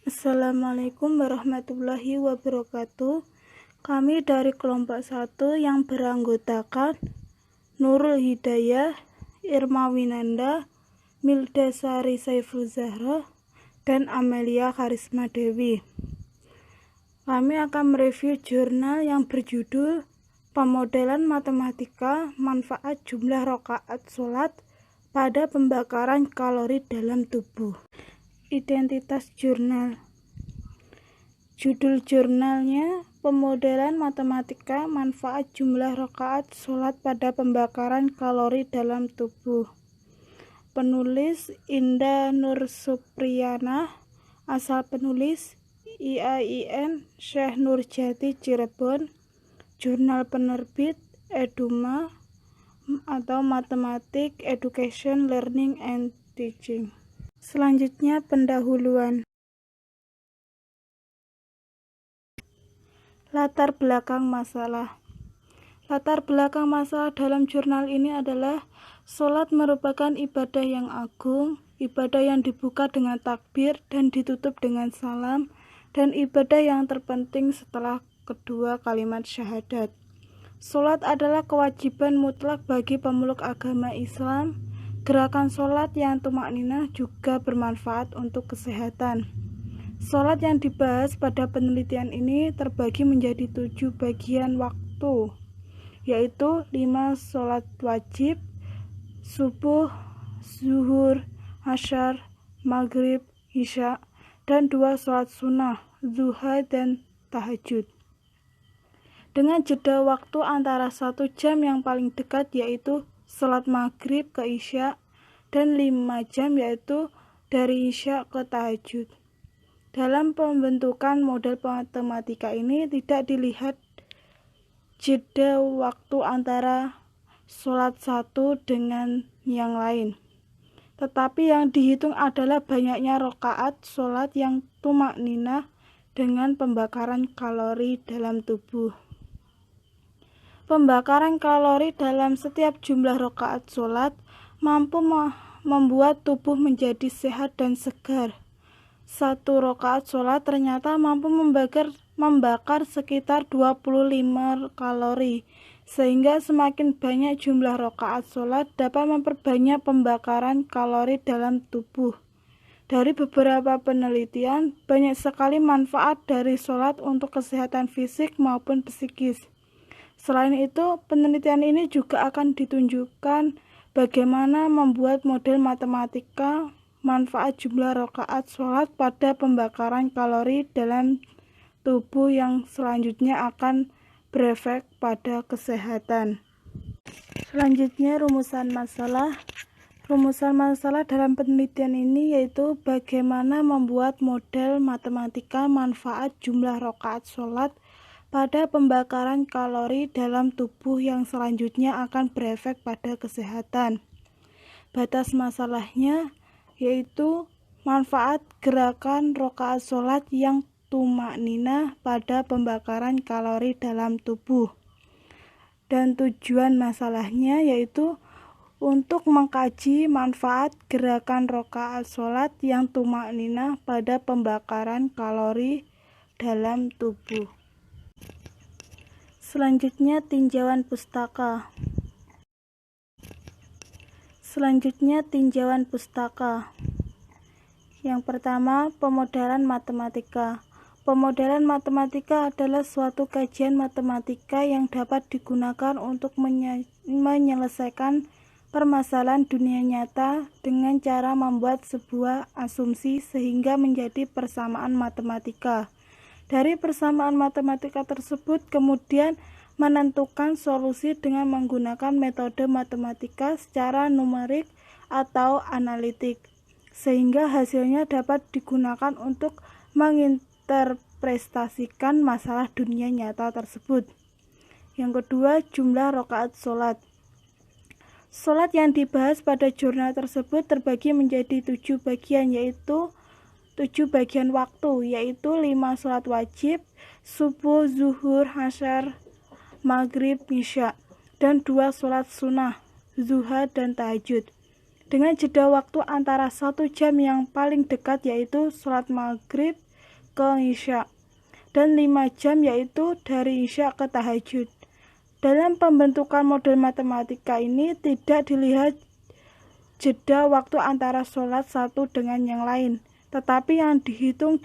Assalamualaikum warahmatullahi wabarakatuh. Kami dari kelompok 1 yang beranggotakan Nurul Hidayah, Irma Winanda, Milda Sari Saiful Zahra, dan Amelia Karisma Dewi. Kami akan mereview jurnal yang berjudul Pemodelan Matematika Manfaat Jumlah Rakaat Sholat pada Pembakaran Kalori dalam Tubuh. Identitas jurnal. Judul jurnalnya Pemodelan Matematika Manfaat Jumlah Rakaat Sholat pada Pembakaran Kalori dalam Tubuh. Penulis Indah Nursupriyana. Asal penulis IAIN Syekh Nurjati Cirebon. Jurnal penerbit Eduma atau Mathematics Education Learning and Teaching. Selanjutnya pendahuluan. Latar belakang masalah. Latar belakang masalah dalam jurnal ini adalah sholat merupakan ibadah yang agung, ibadah yang dibuka dengan takbir dan ditutup dengan salam, dan ibadah yang terpenting setelah kedua kalimat syahadat. Sholat adalah kewajiban mutlak bagi pemeluk agama Islam. Gerakan sholat yang tumakninah juga bermanfaat untuk kesehatan. Sholat yang dibahas pada penelitian ini terbagi menjadi 7 bagian waktu, yaitu 5 sholat wajib, subuh, zuhur, asyar, maghrib, isya, dan 2 sholat sunnah, duha dan tahajud. Dengan jeda waktu antara 1 jam yang paling dekat yaitu sholat maghrib ke isya, dan 5 jam yaitu dari isya ke tahajud. Dalam pembentukan model matematika ini tidak dilihat jeda waktu antara sholat satu dengan yang lain, tetapi yang dihitung adalah banyaknya rakaat sholat yang tumakninah dengan pembakaran kalori dalam tubuh. Pembakaran kalori dalam setiap jumlah rakaat sholat mampu membuat tubuh menjadi sehat dan segar. 1 rakaat sholat ternyata mampu membakar sekitar 25 kalori, sehingga semakin banyak jumlah rakaat sholat dapat memperbanyak pembakaran kalori dalam tubuh. Dari beberapa penelitian, banyak sekali manfaat dari sholat untuk kesehatan fisik maupun psikis. Selain itu, penelitian ini juga akan ditunjukkan bagaimana membuat model matematika manfaat jumlah rakaat sholat pada pembakaran kalori dalam tubuh yang selanjutnya akan berefek pada kesehatan. Selanjutnya rumusan masalah. Rumusan masalah dalam penelitian ini yaitu bagaimana membuat model matematika manfaat jumlah rakaat sholat pada pembakaran kalori dalam tubuh yang selanjutnya akan berefek pada kesehatan. Batas masalahnya yaitu manfaat gerakan rakaat sholat yang tumakninah pada pembakaran kalori dalam tubuh. Dan tujuan masalahnya yaitu untuk mengkaji manfaat gerakan rakaat sholat yang tumakninah pada pembakaran kalori dalam tubuh. Selanjutnya tinjauan pustaka. Yang pertama, pemodelan matematika. Pemodelan matematika adalah suatu kajian matematika yang dapat digunakan untuk menyelesaikan permasalahan dunia nyata dengan cara membuat sebuah asumsi sehingga menjadi persamaan matematika. Dari persamaan matematika tersebut kemudian menentukan solusi dengan menggunakan metode matematika secara numerik atau analitik, sehingga hasilnya dapat digunakan untuk menginterpretasikan masalah dunia nyata tersebut. Yang kedua, jumlah rakaat sholat. Sholat yang dibahas pada jurnal tersebut terbagi menjadi 7 bagian, yaitu 7 bagian waktu, yaitu 5 sholat wajib, subuh, zuhur, asyar, maghrib, isya, dan 2 sholat sunnah, duha, dan tahajud. Dengan jeda waktu antara 1 jam yang paling dekat yaitu sholat maghrib ke isya, dan 5 jam yaitu dari isya ke tahajud. Dalam pembentukan model matematika ini tidak dilihat jeda waktu antara sholat satu dengan yang lain, tetapi yang dihitung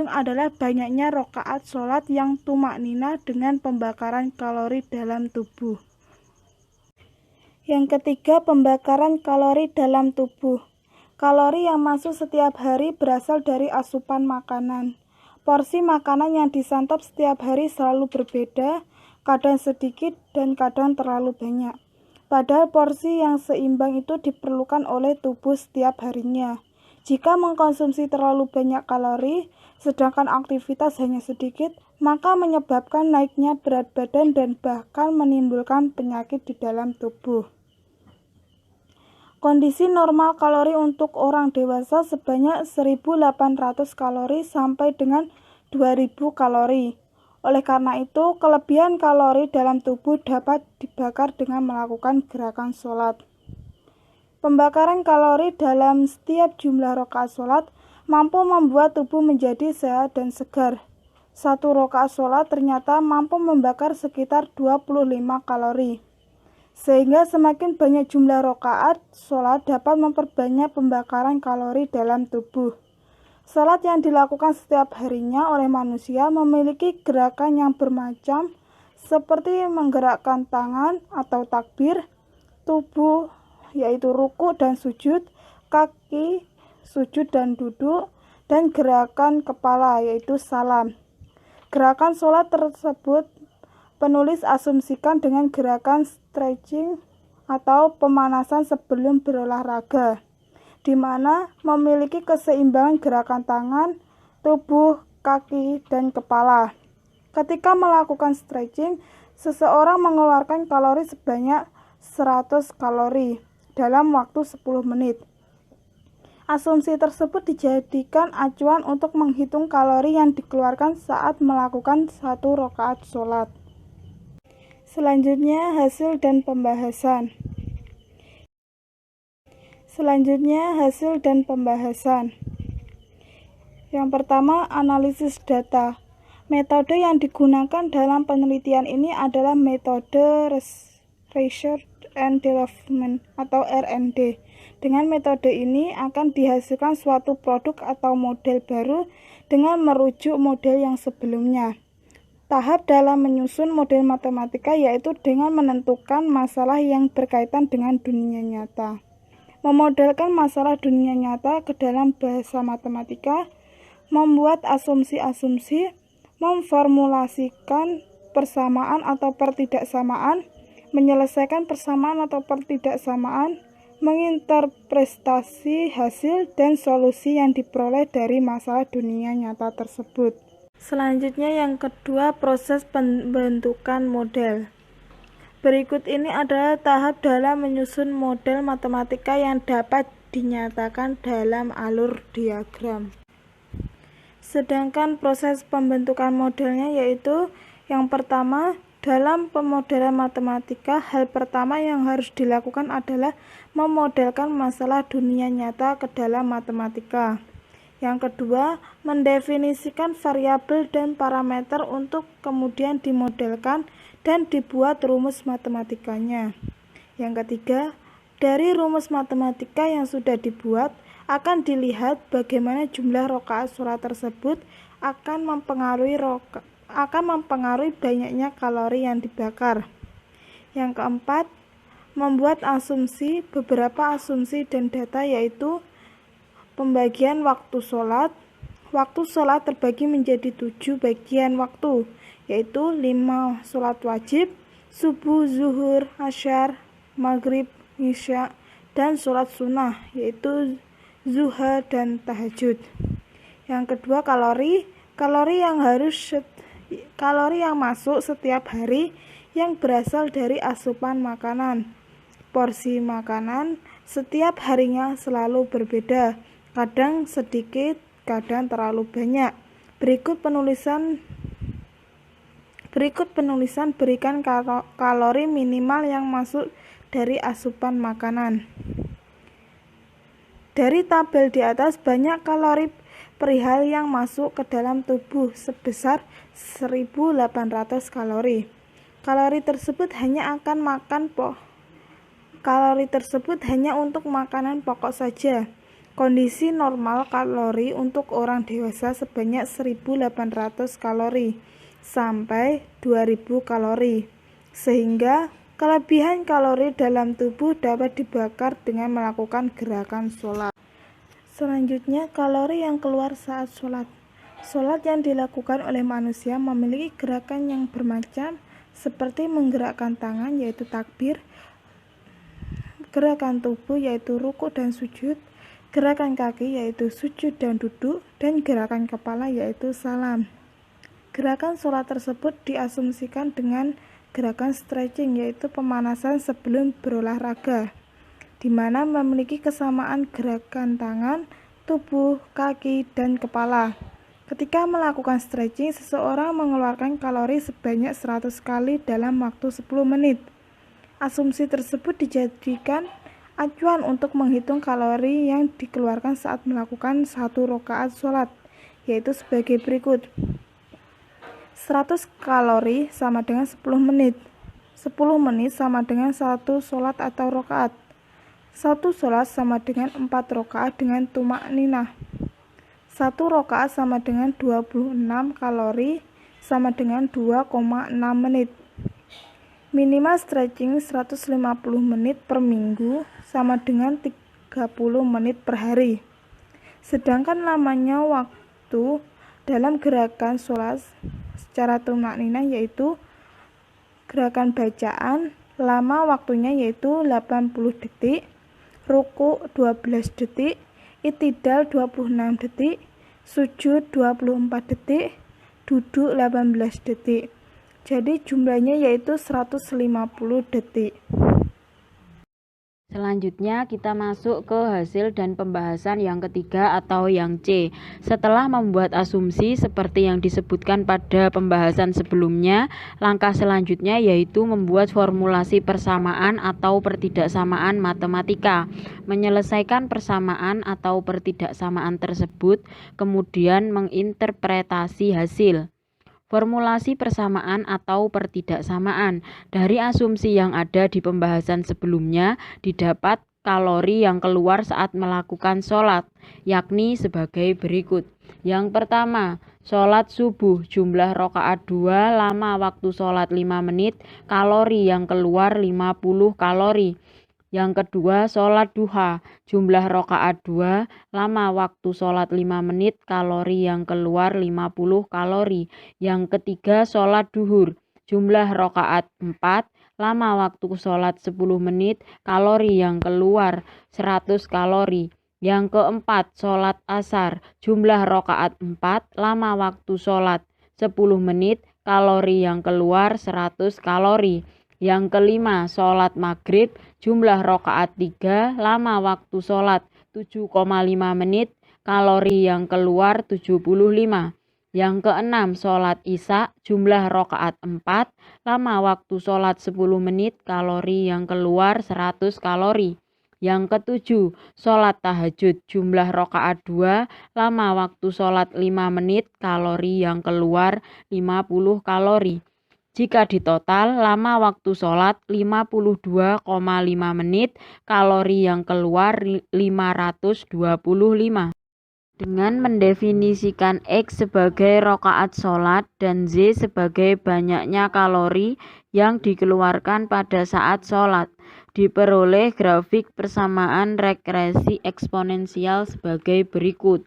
adalah banyaknya rakaat sholat yang tumaknina dengan pembakaran kalori dalam tubuh. Yang ketiga, pembakaran kalori dalam tubuh. Kalori yang masuk setiap hari berasal dari asupan makanan. Porsi makanan yang disantap setiap hari selalu berbeda, kadang sedikit dan kadang terlalu banyak. Padahal porsi yang seimbang itu diperlukan oleh tubuh setiap harinya. Jika mengkonsumsi terlalu banyak kalori, sedangkan aktivitas hanya sedikit, maka menyebabkan naiknya berat badan dan bahkan menimbulkan penyakit di dalam tubuh. Kondisi normal kalori untuk orang dewasa sebanyak 1.800 kalori sampai dengan 2.000 kalori. Oleh karena itu, kelebihan kalori dalam tubuh dapat dibakar dengan melakukan gerakan sholat. Pembakaran kalori dalam setiap jumlah rakaat sholat mampu membuat tubuh menjadi sehat dan segar. Satu rakaat sholat ternyata mampu membakar sekitar 25 kalori. Sehingga semakin banyak jumlah rakaat sholat dapat memperbanyak pembakaran kalori dalam tubuh. Sholat yang dilakukan setiap harinya oleh manusia memiliki gerakan yang bermacam seperti menggerakkan tangan atau takbir, tubuh yaitu ruku dan sujud, kaki, sujud dan duduk, dan gerakan kepala yaitu salam. Gerakan sholat tersebut penulis asumsikan dengan gerakan stretching atau pemanasan sebelum berolahraga, di mana memiliki keseimbangan gerakan tangan, tubuh, kaki, dan kepala. Ketika melakukan stretching, seseorang mengeluarkan kalori sebanyak 100 kalori dalam waktu 10 menit. Asumsi tersebut dijadikan acuan untuk menghitung kalori yang dikeluarkan saat melakukan satu rakaat sholat. Selanjutnya, hasil dan pembahasan. Yang pertama, analisis data. Metode yang digunakan dalam penelitian ini adalah metode Research and Development atau R&D. Dengan metode ini akan dihasilkan suatu produk atau model baru dengan merujuk model yang sebelumnya. Tahap dalam menyusun model matematika yaitu dengan menentukan masalah yang berkaitan dengan dunia nyata. Memodelkan masalah dunia nyata ke dalam bahasa matematika, membuat asumsi-asumsi, memformulasikan persamaan atau pertidaksamaan, menyelesaikan persamaan atau pertidaksamaan, menginterpretasi hasil dan solusi yang diperoleh dari masalah dunia nyata tersebut. Selanjutnya yang kedua, proses pembentukan model. Berikut ini adalah tahap dalam menyusun model matematika yang dapat dinyatakan dalam alur diagram. Sedangkan proses pembentukan modelnya yaitu yang pertama, dalam pemodelan matematika, hal pertama yang harus dilakukan adalah memodelkan masalah dunia nyata ke dalam matematika. Yang kedua, mendefinisikan variabel dan parameter untuk kemudian dimodelkan dan dibuat rumus matematikanya. Yang ketiga, dari rumus matematika yang sudah dibuat, akan dilihat bagaimana jumlah rakaat sholat tersebut akan mempengaruhi banyaknya kalori yang dibakar. Yang keempat, membuat asumsi, beberapa asumsi dan data yaitu pembagian waktu sholat. Waktu sholat terbagi menjadi 7 bagian waktu, yaitu 5 sholat wajib, subuh, zuhur, asyar, maghrib, isya, dan sholat sunnah, yaitu zuha dan tahajud. Yang kedua, kalori yang masuk setiap hari yang berasal dari asupan makanan. Porsi makanan setiap harinya selalu berbeda, kadang sedikit, kadang terlalu banyak. Berikut penulisan berikan kalori minimal yang masuk dari asupan makanan. Dari tabel di atas, banyak kalori perihal yang masuk ke dalam tubuh sebesar 1.800 kalori. Kalori tersebut hanya untuk makanan pokok saja. Kondisi normal kalori untuk orang dewasa sebanyak 1.800 kalori sampai 2.000 kalori, sehingga kelebihan kalori dalam tubuh dapat dibakar dengan melakukan gerakan sholat. Selanjutnya, kalori yang keluar saat sholat. Sholat yang dilakukan oleh manusia memiliki gerakan yang bermacam seperti menggerakkan tangan yaitu takbir, gerakan tubuh yaitu ruku dan sujud, gerakan kaki yaitu sujud dan duduk, dan gerakan kepala yaitu salam. Gerakan sholat tersebut diasumsikan dengan gerakan stretching yaitu pemanasan sebelum berolahraga, di mana memiliki kesamaan gerakan tangan, tubuh, kaki, dan kepala. Ketika melakukan stretching, seseorang mengeluarkan kalori sebanyak 100 kali dalam waktu 10 menit. Asumsi tersebut dijadikan acuan untuk menghitung kalori yang dikeluarkan saat melakukan 1 rakaat sholat, yaitu sebagai berikut. 100 kalori sama dengan 10 menit. 10 menit sama dengan 1 sholat atau rakaat. 1 sholat sama dengan 4 rakaat dengan tumak ninah. 1 rakaat sama dengan 26 kalori sama dengan 2,6 menit. Minimal stretching 150 menit per minggu sama dengan 30 menit per hari. Sedangkan lamanya waktu dalam gerakan sholat secara tumak ninah yaitu gerakan bacaan, lama waktunya yaitu 80 detik, ruku 12 detik, i'tidal 26 detik, sujud 24 detik, duduk 18 detik. Jadi jumlahnya yaitu 150 detik. Selanjutnya kita masuk ke hasil dan pembahasan yang ketiga atau yang C. Setelah membuat asumsi seperti yang disebutkan pada pembahasan sebelumnya, langkah selanjutnya yaitu membuat formulasi persamaan atau pertidaksamaan matematika. Menyelesaikan persamaan atau pertidaksamaan tersebut, kemudian menginterpretasi hasil. Formulasi persamaan atau pertidaksamaan. Dari asumsi yang ada di pembahasan sebelumnya, didapat kalori yang keluar saat melakukan sholat, yakni sebagai berikut. Yang pertama, sholat subuh, jumlah rakaat 2, lama waktu sholat 5 menit, kalori yang keluar 50 kalori. Yang kedua, sholat duha, jumlah rakaat 2, lama waktu sholat 5 menit, kalori yang keluar 50 kalori. Yang ketiga, sholat duhur, jumlah rakaat 4, lama waktu sholat 10 menit, kalori yang keluar 100 kalori. Yang keempat, sholat asar, jumlah rakaat 4, lama waktu sholat 10 menit, kalori yang keluar 100 kalori. Yang kelima, sholat maghrib, jumlah rakaat 3, lama waktu sholat 7,5 menit, kalori yang keluar 75. Yang keenam, sholat isya, jumlah rakaat 4, lama waktu sholat 10 menit, kalori yang keluar 100 kalori. Yang ketujuh, sholat tahajud, jumlah rakaat 2, lama waktu sholat 5 menit, kalori yang keluar 50 kalori. Jika ditotal, lama waktu sholat 52,5 menit, kalori yang keluar 525. Dengan mendefinisikan X sebagai rakaat sholat dan Z sebagai banyaknya kalori yang dikeluarkan pada saat sholat, diperoleh grafik persamaan regresi eksponensial sebagai berikut.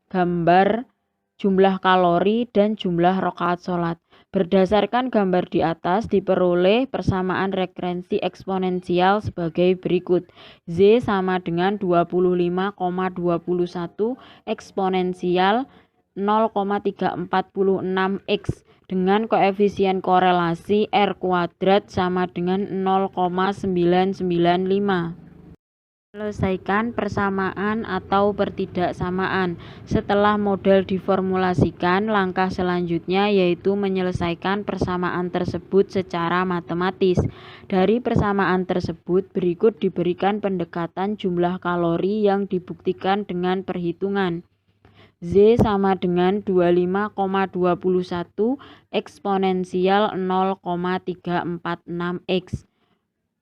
Gambar jumlah kalori dan jumlah rakaat sholat. Berdasarkan gambar di atas diperoleh persamaan regresi eksponensial sebagai berikut. Z sama dengan 25,21 eksponensial 0,346 X dengan koefisien korelasi R kuadrat sama dengan 0,995. Selesaikan persamaan atau pertidaksamaan. Setelah model diformulasikan, langkah selanjutnya yaitu menyelesaikan persamaan tersebut secara matematis. Dari persamaan tersebut, berikut diberikan pendekatan jumlah kalori yang dibuktikan dengan perhitungan. Z sama dengan 25,21 eksponensial 0,346 X.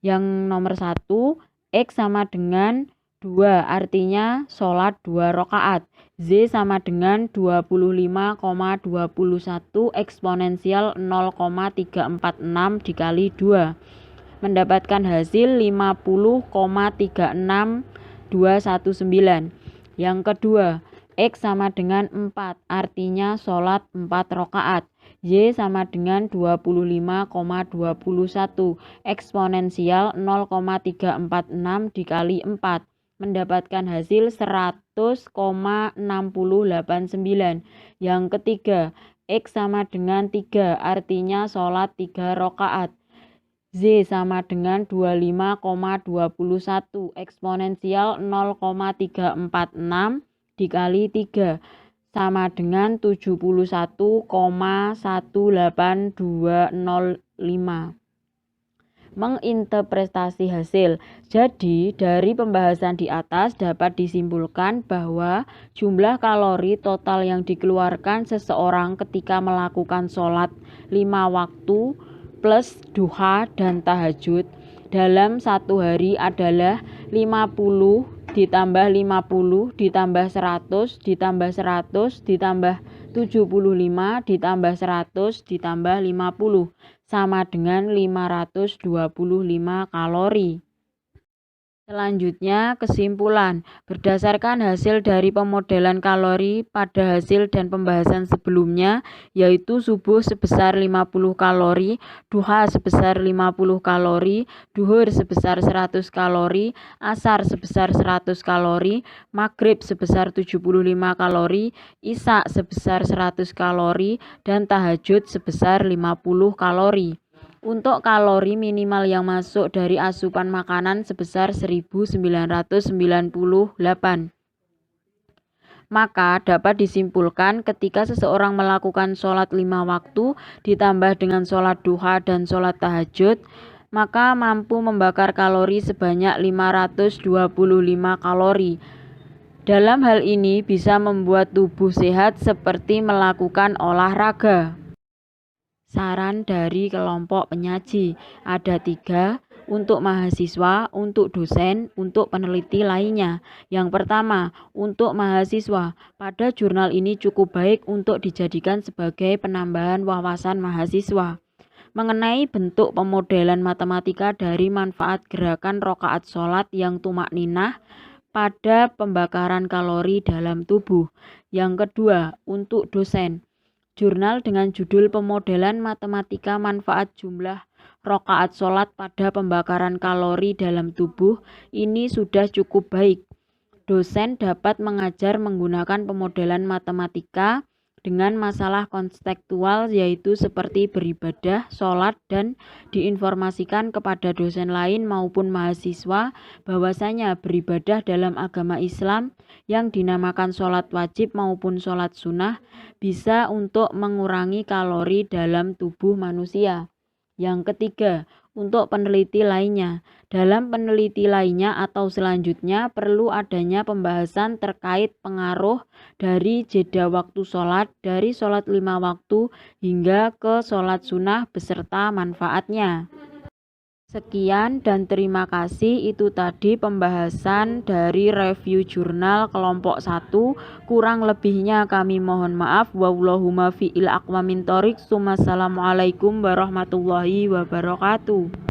Yang nomor 1, X sama dengan 2, artinya sholat 2 rakaat. Z sama dengan 25,21 eksponensial 0,346 dikali 2. Mendapatkan hasil 50,36219. Yang kedua, X sama dengan 4, artinya sholat 4 rakaat. Y sama dengan 25,21 eksponensial 0,346 dikali 4. Mendapatkan hasil 100,6089. Yang ketiga, X sama dengan 3, artinya sholat 3 rakaat. Z sama dengan 25,21 eksponensial 0,346 dikali 3 sama dengan 71,18205. Menginterpretasi hasil. Jadi, dari pembahasan di atas dapat disimpulkan bahwa jumlah kalori total yang dikeluarkan seseorang ketika melakukan sholat 5 waktu plus duha dan tahajud dalam satu hari adalah 50 ditambah 50 ditambah 100 ditambah 100 ditambah 75 ditambah 100 ditambah 50 sama dengan 525 kalori. Selanjutnya, kesimpulan. Berdasarkan hasil dari pemodelan kalori pada hasil dan pembahasan sebelumnya, yaitu subuh sebesar 50 kalori, duha sebesar 50 kalori, duhur sebesar 100 kalori, asar sebesar 100 kalori, maghrib sebesar 75 kalori, isya sebesar 100 kalori, dan tahajud sebesar 50 kalori. Untuk kalori minimal yang masuk dari asupan makanan sebesar 1998. Maka dapat disimpulkan ketika seseorang melakukan sholat 5 waktu ditambah dengan sholat duha dan sholat tahajud, maka mampu membakar kalori sebanyak 525 kalori. Dalam hal ini bisa membuat tubuh sehat seperti melakukan olahraga. Saran dari kelompok penyaji ada 3, untuk mahasiswa, untuk dosen, untuk peneliti lainnya. Yang pertama, untuk mahasiswa, pada jurnal ini cukup baik untuk dijadikan sebagai penambahan wawasan mahasiswa. Mengenai bentuk pemodelan matematika dari manfaat gerakan rakaat sholat yang tumakninah pada pembakaran kalori dalam tubuh. Yang kedua, untuk dosen. Jurnal dengan judul Pemodelan Matematika Manfaat Jumlah Rakaat Sholat pada Pembakaran Kalori dalam Tubuh ini sudah cukup baik. Dosen dapat mengajar menggunakan pemodelan matematika dengan masalah konseptual yaitu seperti beribadah, sholat, dan diinformasikan kepada dosen lain maupun mahasiswa bahwasanya beribadah dalam agama Islam yang dinamakan sholat wajib maupun sholat sunnah bisa untuk mengurangi kalori dalam tubuh manusia. Yang ketiga, untuk peneliti lainnya. Dalam peneliti lainnya atau selanjutnya perlu adanya pembahasan terkait pengaruh dari jeda waktu sholat dari sholat 5 waktu hingga ke sholat sunnah beserta manfaatnya. Sekian dan terima kasih, itu tadi pembahasan dari review jurnal kelompok 1. Kurang lebihnya kami mohon maaf. Wallahumma fi'il aqwa min thoriq. Assalamualaikum warahmatullahi wabarakatuh.